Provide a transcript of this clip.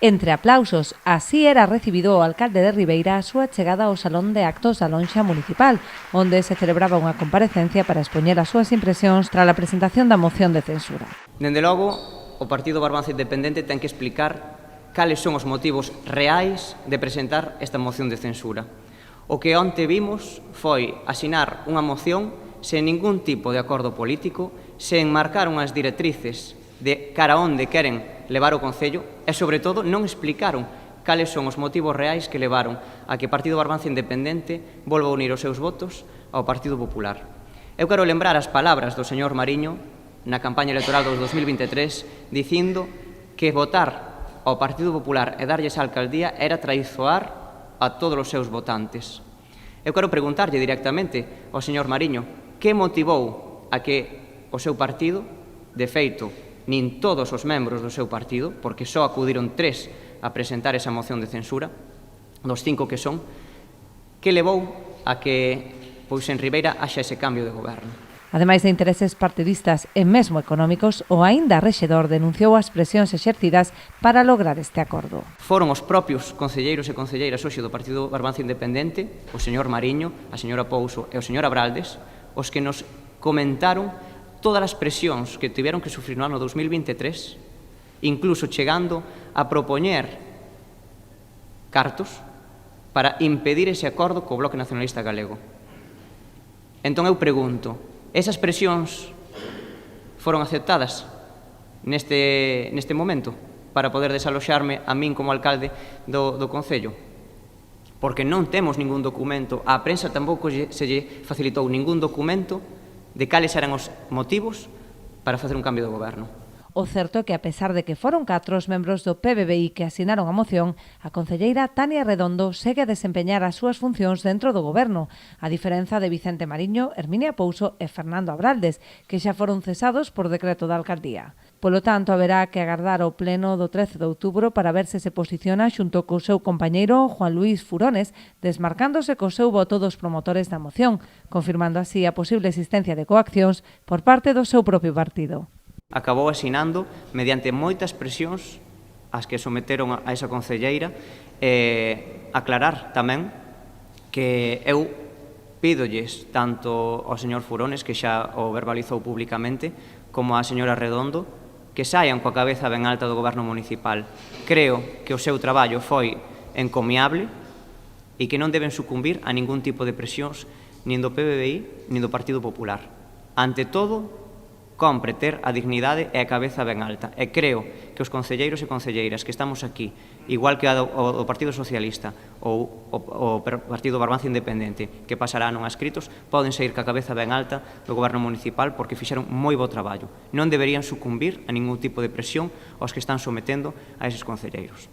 Entre aplausos, así era recibido o alcalde de Ribeira a súa chegada ao Salón de Actos da Lonxa Municipal, onde se celebraba unha comparecencia para expoñer as súas impresións tras a presentación da moción de censura. Dende logo, o Partido Barbanza Independente ten que explicar cales son os motivos reais de presentar esta moción de censura. O que onte vimos foi asinar unha moción sen ningún tipo de acordo político, sen marcar unhas directrices de cara onde queren levar o Concello e, sobre todo, non explicaron cales son os motivos reais que levaron a que o Partido Barbanza Independente volva a unir os seus votos ao Partido Popular. Eu quero lembrar as palabras do señor Mariño na campaña electoral do 2023 dicindo que votar ao Partido Popular e darlles a alcaldía era traizoar a todos os seus votantes. Eu quero preguntarlle directamente ao señor Mariño que motivou a que o seu partido, de feito, nin todos os membros do seu partido, porque só acudiron 3 a presentar esa moción de censura, dos 5 que son, que levou a que, pois, en Ribeira haxa ese cambio de goberno. Ademais de intereses partidistas e mesmo económicos, o aínda rexedor denunciou as presións exercidas para lograr este acordo. Foron os propios concelleiros e concelleiras hoxe do Partido Barbanza Independente, o señor Mariño, a señora Pouso e o señor Abraldes, os que nos comentaron todas as presións que tiveron que sufrir no ano 2023, incluso chegando a propoñer cartos para impedir ese acordo co Bloque Nacionalista Galego. Entón eu pregunto, esas presións foron aceptadas neste momento para poder desaloxarme a min como alcalde do Concello? Porque non temos ningún documento, á prensa tampouco se lle facilitou ningún documento de cales eran os motivos para facer un cambio de goberno. O certo é que, a pesar de que foron 4 os membros do PBBI que asinaron a moción, a concelleira Tania Redondo segue a desempeñar as súas funcións dentro do goberno, a diferenza de Vicente Mariño, Herminia Pouso e Fernando Abraldes, que xa foron cesados por decreto da alcaldía. Polo tanto, haberá que agardar o pleno do 13 de outubro para ver se se posiciona xunto co seu compañeiro Juan Luis Furones, desmarcándose co seu voto dos promotores da moción, confirmando así a posible existencia de coaccións por parte do seu propio partido. Acabou asinando mediante moitas presións as que someteron a esa concelleira, aclarar tamén que eu pídolles tanto ao señor Furones, que xa o verbalizou públicamente, como á señora Redondo, que saian coa cabeza ben alta do goberno municipal. Creo que o seu traballo foi encomiable e que non deben sucumbir a ningún tipo de presións nin do PBBI nin do Partido Popular. Ante todo, compre ter a dignidade e a cabeza ben alta. E creo que os concelleiros e concelleiras que estamos aquí, igual que o Partido Socialista ou o Partido Barbanza Independente, que pasará non a escritos, poden sair ca cabeza ben alta do goberno municipal porque fixeron moi bo traballo. Non deberían sucumbir a ningún tipo de presión aos que están sometendo a eses concelleiros.